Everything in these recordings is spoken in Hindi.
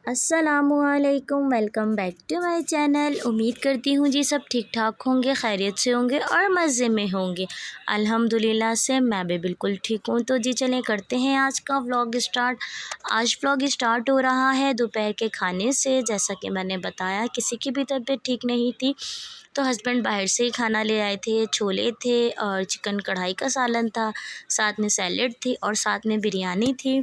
अस्सलामुअलैकुम, welcome back to my channel. उम्मीद करती हूँ जी सब ठीक ठाक होंगे, खैरियत से होंगे और मज़े में होंगे। अल्हम्दुलिल्लाह से मैं भी बिल्कुल ठीक हूँ। तो जी चलें करते हैं आज का व्लॉग स्टार्ट। आज व्लॉग स्टार्ट हो रहा है दोपहर के खाने से। जैसा कि मैंने बताया किसी की भी तबीयत ठीक नहीं थी, तो हस्बैंड बाहर से ही खाना ले आए थे। छोले थे और चिकन कढ़ाई का सालन था, साथ में सैलेड थी और साथ में बिरयानी थी।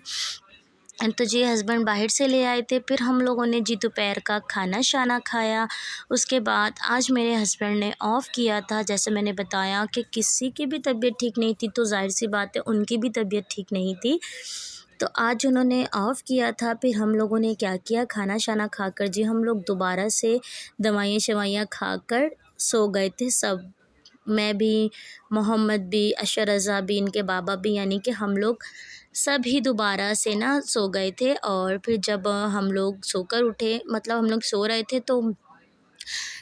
तो जी हस्बैंड बाहर से ले आए थे। फिर हम लोगों ने जी दोपहर का खाना शाना खाया। उसके बाद आज मेरे हस्बैंड ने ऑफ़ किया था। जैसे मैंने बताया कि किसी की भी तबीयत ठीक नहीं थी, तो ज़ाहिर सी बात है उनकी भी तबीयत ठीक नहीं थी। तो आज उन्होंने ऑफ़ किया था। फिर हम लोगों ने क्या किया, खाना शाना खाकर जी हम लोग दोबारा से दवाइयाँ शवाइयाँ खाकर सो गए थे सब। मैं भी, मोहम्मद भी, अशर रज़ा भी, इनके बाबा भी, यानी कि हम लोग सभी दोबारा से ना सो गए थे। और फिर जब हम लोग सोकर उठे, मतलब हम लोग सो रहे थे, तो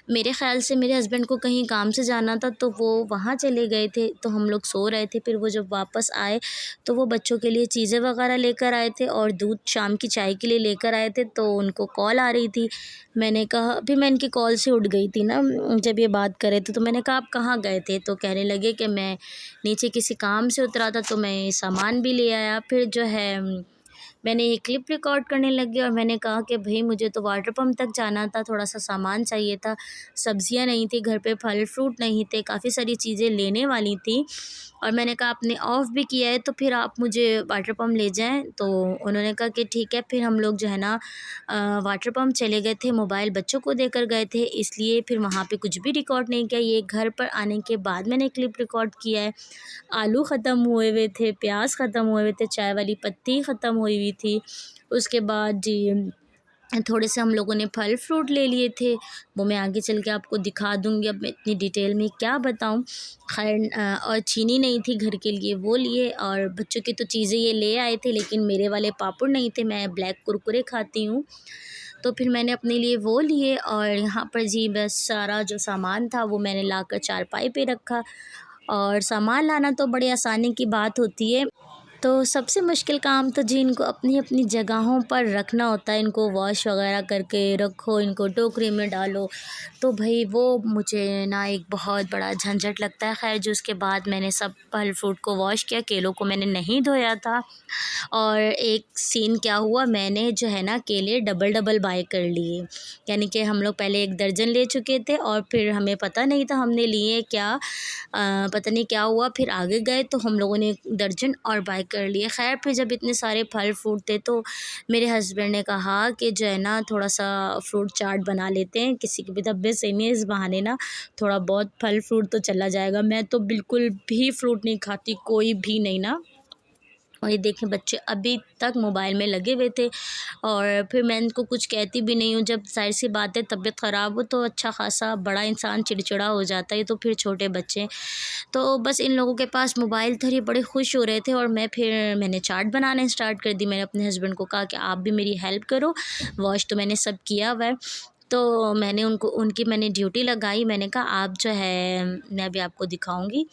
मेरे ख़्याल से मेरे हस्बैंड को कहीं काम से जाना था, तो वो वहाँ चले गए थे। तो हम लोग सो रहे थे। फिर वो जब वापस आए तो वो बच्चों के लिए चीज़ें वगैरह लेकर आए थे और दूध शाम की चाय के लिए लेकर आए थे। तो उनको कॉल आ रही थी। मैंने कहा, फिर मैं इनकी कॉल से उठ गई थी ना जब ये बात कर रहे थे। तो मैंने कहा आप कहाँ गए थे? तो कहने लगे कि मैं नीचे किसी काम से उतरा था, तो मैं सामान भी ले आया। फिर जो है मैंने ये क्लिप रिकॉर्ड करने लगी और मैंने कहा कि भाई मुझे तो वाटर पम्प तक जाना था, थोड़ा सा सामान चाहिए था, सब्जियां नहीं थी घर पे, फल फ्रूट नहीं थे, काफ़ी सारी चीज़ें लेने वाली थी। और मैंने कहा आपने ऑफ़ भी किया है तो फिर आप मुझे वाटर पम्प ले जाएं। तो उन्होंने कहा कि ठीक है। फिर हम लोग जो है ना वाटर पम्प चले गए थे। मोबाइल बच्चों को देकर गए थे, इसलिए फिर वहाँ पे कुछ भी रिकॉर्ड नहीं किया। ये घर पर आने के बाद मैंने क्लिप रिकॉर्ड किया है। आलू ख़त्म हुए हुए थे, प्याज ख़त्म हुए हुए थे, चाय वाली पत्ती ख़त्म हुई हुई थी। उसके बाद जी थोड़े से हम लोगों ने फल फ्रूट ले लिए थे, वो मैं आगे चल के आपको दिखा दूँगी। अब मैं इतनी डिटेल में क्या बताऊँ। खैर और चीनी नहीं थी घर के लिए, वो लिए। और बच्चों की तो चीज़ें ये ले आए थे, लेकिन मेरे वाले पापड़ नहीं थे, मैं ब्लैक कुरकुरे खाती हूँ। तो फिर मैंने अपने लिए वो लिए। और यहाँ पर जी बस सारा जो सामान था वो मैंने लाकर चारपाई पे रखा। और सामान लाना तो बड़ी आसानी की बात होती है। तो सबसे मुश्किल काम तो जी इनको अपनी-अपनी जगहों पर रखना होता है। इनको वॉश वग़ैरह करके रखो, इनको टोकरी में डालो, तो भई वो मुझे ना एक बहुत बड़ा झंझट लगता है। ख़ैर जो उसके बाद मैंने सब फल फ्रूट को वॉश किया, केलों को मैंने नहीं धोया था। और एक सीन क्या हुआ, मैंने जो है ना केले डबल-डबल बाय कर लिए। यानी कि हम लोग पहले 1 दर्जन ले चुके थे और फिर हमें पता नहीं था हमने लिए क्या। पता नहीं क्या हुआ, फिर आगे गए तो हम लोगों ने 1 दर्जन और बाय कर लिए। ख़ैर फिर जब इतने सारे फल फ्रूट थे, तो मेरे हस्बैंड ने कहा कि जो है ना थोड़ा-सा फ्रूट चाट बना लेते हैं, किसी की भी तबीयत सही नहीं है, इस बहाने ना थोड़ा बहुत फल फ्रूट तो चला जाएगा। मैं तो बिल्कुल भी फ्रूट नहीं खाती, कोई भी नहीं ना। और ये देखें बच्चे अभी तक मोबाइल में लगे हुए थे। और फिर मैं इनको कुछ कहती भी नहीं हूँ। जब ज़ाहिर सी बात है तबीयत ख़राब हो तो अच्छा ख़ासा बड़ा इंसान चिड़चिड़ा हो जाता है, तो फिर छोटे बच्चे। तो बस इन लोगों के पास मोबाइल था, ये बड़े खुश हो रहे थे। और मैंने चाट बनाना स्टार्ट कर दी। मैंने अपने हस्बैंड को कहा कि आप भी मेरी हेल्प करो, वॉश तो मैंने सब किया हुआ है। तो मैंने उनकी मैंने ड्यूटी लगाई। मैंने कहा आप जो है मैं अभी आपको दिखाऊँगी।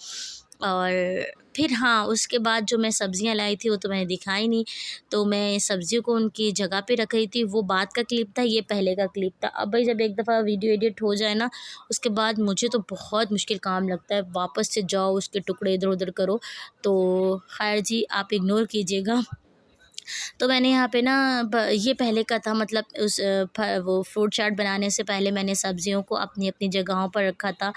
और फिर हाँ, उसके बाद जो मैं सब्ज़ियाँ लाई थी वो तो मैंने दिखाई नहीं। तो मैं सब्ज़ियों को उनकी जगह पे रख रही थी। वो बाद का क्लिप था, ये पहले का क्लिप था। अब भाई जब एक दफ़ा वीडियो एडिट हो जाए ना, उसके बाद मुझे तो बहुत मुश्किल काम लगता है। वापस से जाओ, उसके टुकड़े इधर-उधर करो। तो ख़ैर जी आप इग्नोर कीजिएगा। तो मैंने यहाँ पे ना ये पहले का था, मतलब वो फ्रूट चाट बनाने से पहले मैंने सब्ज़ियों को अपनी-अपनी जगहों पर रखा था।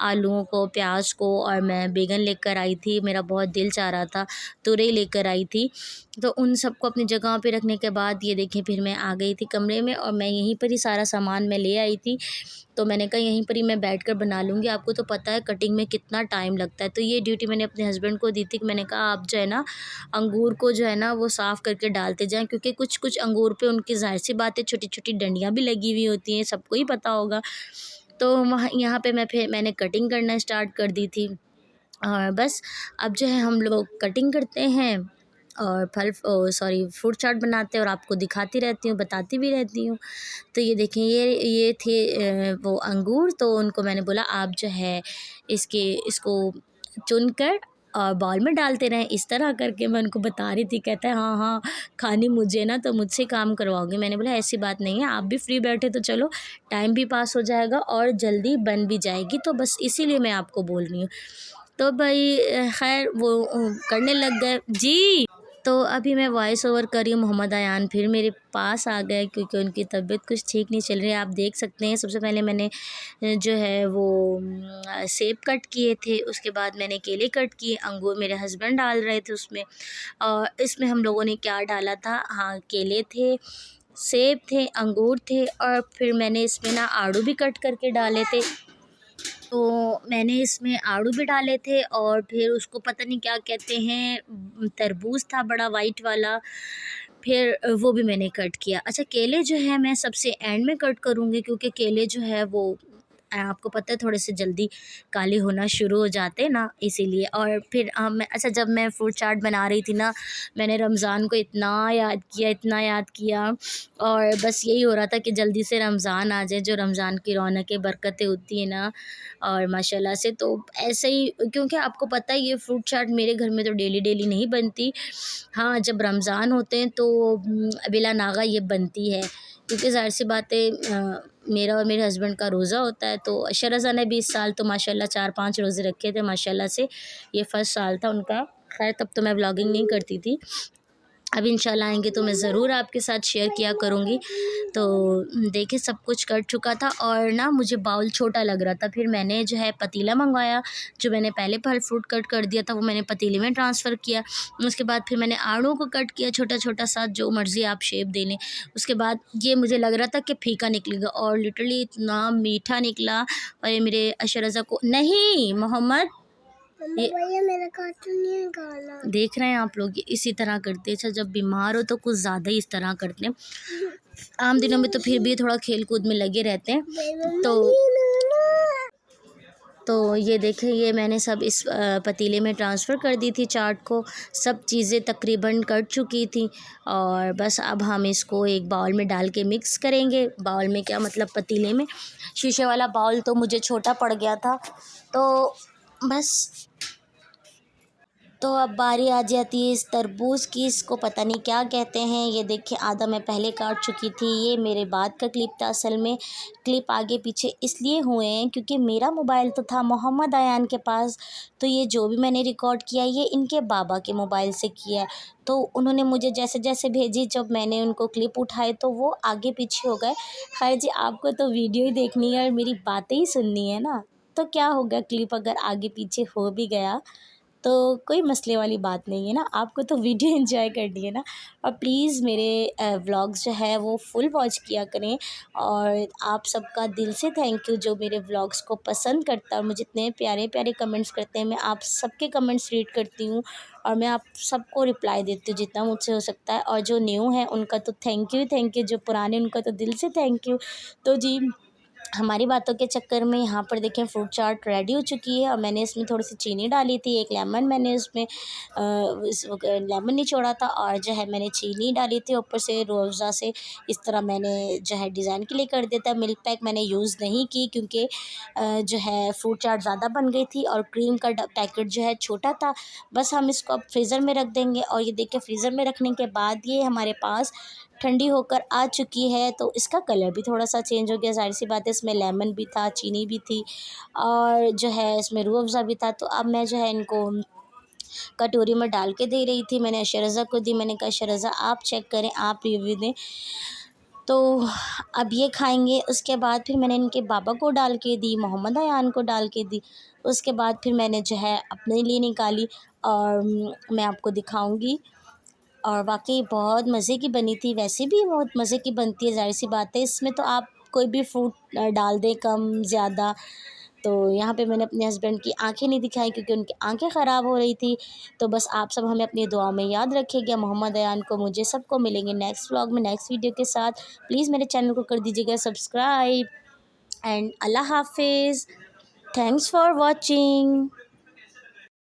आलूओं को, प्याज को, और मैं बैंगन लेकर आई थी, मेरा बहुत दिल चाह रहा था, तुरई लेकर आई थी। तो उन सबको अपनी जगहों पे रखने के बाद ये देखें फिर मैं आ गई थी कमरे में और मैं यहीं पर ही सारा सामान मैं ले आई थी। तो मैंने कहा यहीं पर ही मैं बैठकर बना लूँगी। आपको तो पता है कटिंग में कितना टाइम लगता है। तो ये ड्यूटी मैंने अपने हस्बैंड को दी थी कि मैंने कहा आप जो है ना अंगूर को जो है ना वो साफ़ करके डालते जाएँ, क्योंकि कुछ-कुछ अंगूर पे उनकी ज़ाहिर-सी बात है छोटी-छोटी डंडियाँ भी लगी हुई होती हैं, सबको ही पता होगा। तो वहाँ यहाँ पे मैंने कटिंग करना स्टार्ट कर दी थी। और बस अब जो है हम लोग कटिंग करते हैं और फ्रूट चाट बनाते हैं और आपको दिखाती रहती हूँ, बताती भी रहती हूँ। तो ये देखें ये थे वो अंगूर। तो उनको मैंने बोला आप जो है इसको चुन कर और बाउल में डालते रहें। इस तरह करके मैं उनको बता रही थी। कहता है हाँ हाँ खानी मुझे ना, तो मुझसे काम करवाओगे। मैंने बोला ऐसी बात नहीं है, आप भी फ्री बैठे तो चलो टाइम भी पास हो जाएगा और जल्दी बन भी जाएगी, तो बस इसीलिए मैं आपको बोल रही हूँ। तो भाई खैर वो करने लग गए जी। तो अभी मैं वॉइस ओवर कर रही हूँ। मोहम्मद अयान फिर मेरे पास आ गए क्योंकि उनकी तबीयत कुछ ठीक नहीं चल रही है। आप देख सकते हैं सबसे पहले मैंने जो है वो सेब कट किए थे, उसके बाद मैंने केले कट किए, अंगूर मेरे हस्बैंड डाल रहे थे उसमें। और इसमें हम लोगों ने क्या डाला था, हाँ केले थे, सेब थे, अंगूर थे, और फिर मैंने इसमें ना आड़ू भी कट करके डाले थे। तो मैंने इसमें आड़ू भी डाले थे और फिर उसको पता नहीं क्या कहते हैं, तरबूज था बड़ा वाइट वाला, फिर वो भी मैंने कट किया। अच्छा केले जो है मैं सबसे एंड में कट करूँगी क्योंकि केले जो है वो आपको पता है थोड़े से जल्दी काले होना शुरू हो जाते हैं ना, इसीलिए। और फिर मैं अच्छा जब मैं फ्रूट चाट बना रही थी ना, मैंने रमज़ान को इतना याद किया, इतना याद किया, और बस यही हो रहा था कि जल्दी से रमज़ान आ जाए, जो रमज़ान की रौनकें बरकतें होती हैं ना, और माशाल्लाह से। तो ऐसे ही क्योंकि आपको पता है ये फ्रूट चाट मेरे घर में तो डेली डेली नहीं बनती। हाँ जब रमज़ान होते हैं तो बिला नागा ये बनती है, क्योंकि ज़ाहिर सी बात है मेरा और मेरे हस्बैंड का रोज़ा होता है। तो शरज़ा ने भी इस साल तो माशाल्लाह 4-5 रोज़े रखे थे माशाल्लाह से, ये फर्स्ट साल था उनका। खैर तब तो मैं व्लॉगिंग नहीं करती थी, अब इंशाल्लाह आएंगे तो मैं ज़रूर आपके साथ शेयर किया करूँगी। तो देखिए सब कुछ कट चुका था और ना मुझे बाउल छोटा लग रहा था, फिर मैंने जो है पतीला मंगवाया। जो मैंने पहले फल फ्रूट कट कर दिया था वो मैंने पतीले में ट्रांसफ़र किया। उसके बाद फिर मैंने आड़ू को कट किया छोटा छोटा सा, जो मर्ज़ी आप शेप दे लें। उसके बाद ये मुझे लग रहा था कि फीका निकलेगा और लिटरली इतना मीठा निकला। और ये मेरे अशरज़ा को नहीं मोहम्मद, ये भैया मेरा कार्टून नहीं है गाना देख रहे हैं आप लोग, इसी तरह करते हैं। अच्छा जब बीमार हो तो कुछ ज़्यादा ही इस तरह करते हैं, आम दिनों में तो फिर भी थोड़ा खेल कूद में लगे रहते हैं। तो ये देखें, ये मैंने सब इस पतीले में ट्रांसफ़र कर दी थी चाट को। सब चीज़ें तकरीबन कट चुकी थी और बस अब हम इसको एक बाउल में डाल के मिक्स करेंगे। बाउल में क्या मतलब पतीले में, शीशे वाला बाउल तो मुझे छोटा पड़ गया था, तो बस। तो अब बारी आ जाती है इस तरबूज की, इसको पता नहीं क्या कहते हैं। ये देखिए आधा मैं पहले काट चुकी थी, ये मेरे बाद का क्लिप था। असल में क्लिप आगे पीछे इसलिए हुए हैं क्योंकि मेरा मोबाइल तो था मोहम्मद अयान के पास, तो ये जो भी मैंने रिकॉर्ड किया ये इनके बाबा के मोबाइल से किया है। तो उन्होंने मुझे जैसे जैसे भेजी, जब मैंने उनको क्लिप उठाए तो वो आगे पीछे हो गए। खैर जी आपको तो वीडियो ही देखनी है और मेरी बातें ही सुननी है ना, तो क्या होगा क्लिप अगर आगे पीछे हो भी गया तो कोई मसले वाली बात नहीं है ना, आपको तो वीडियो एंजॉय करनी है ना। और प्लीज़ मेरे व्लॉग्स जो है वो फुल वॉच किया करें। और आप सबका दिल से थैंक यू जो मेरे व्लॉग्स को पसंद करता है और मुझे इतने प्यारे प्यारे कमेंट्स करते हैं। मैं आप सबके कमेंट्स रीड करती हूँ और मैं आप सबको रिप्लाई देती हूँ जितना मुझसे हो सकता है। और जो न्यू है उनका तो थैंक यू, जो पुराने उनका तो दिल से थैंक यू। तो जी हमारी बातों के चक्कर में यहाँ पर देखें फ्रूट चाट रेडी हो चुकी है और मैंने इसमें थोड़ी सी चीनी डाली थी, एक लेमन मैंने उसमें लेमन निचोड़ा था और जो है मैंने चीनी डाली थी ऊपर से रूह अफ़ज़ा से। इस तरह मैंने जो है डिज़ाइन के लिए कर दिया था। मिल्क पैक मैंने यूज़ नहीं की क्योंकि जो है फ्रूट चाट ज़्यादा बन गई थी और क्रीम का पैकेट जो है छोटा था। बस हम इसको अब फ्रीज़र में रख देंगे और ये देखिए फ्रीज़र में रखने के बाद ये हमारे पास ठंडी होकर आ चुकी है। तो इसका कलर भी थोड़ा सा चेंज हो गया, ज़ाहिर सी बात है इसमें लेमन भी था, चीनी भी थी और जो है इसमें रूह अफ़ज़ा भी था। तो अब मैं जो है इनको कटोरी में डाल के दे रही थी। मैंने शरज़ा को दी, मैंने कहा शरज़ा आप चेक करें, आप रिव्यू दें। तो अब ये खाएंगे, उसके बाद फिर मैंने इनके बाबा को डाल के दी, मोहम्मद अयान को डाल के दी। उसके बाद फिर मैंने जो है अपने लिए निकाली और मैं आपको दिखाऊंगी। और वाक़ई बहुत मज़े की बनी थी, वैसे भी बहुत मज़े की बनती है, ज़ाहिर-सी बात है। इसमें तो आप कोई भी फ्रूट डाल दें कम ज़्यादा। तो यहाँ पे मैंने अपने हस्बैंड की आँखें नहीं दिखाई क्योंकि उनकी आँखें ख़राब हो रही थी। तो बस आप सब हमें अपनी दुआ में याद रखिएगा, मोहम्मद अयान को, मुझे, सबको। मिलेंगे नेक्स्ट व्लॉग में नेक्स्ट वीडियो के साथ। प्लीज़ मेरे चैनल को कर दीजिएगा सब्सक्राइब एंड अल्लाह हाफ़िज़। Thanks for watching.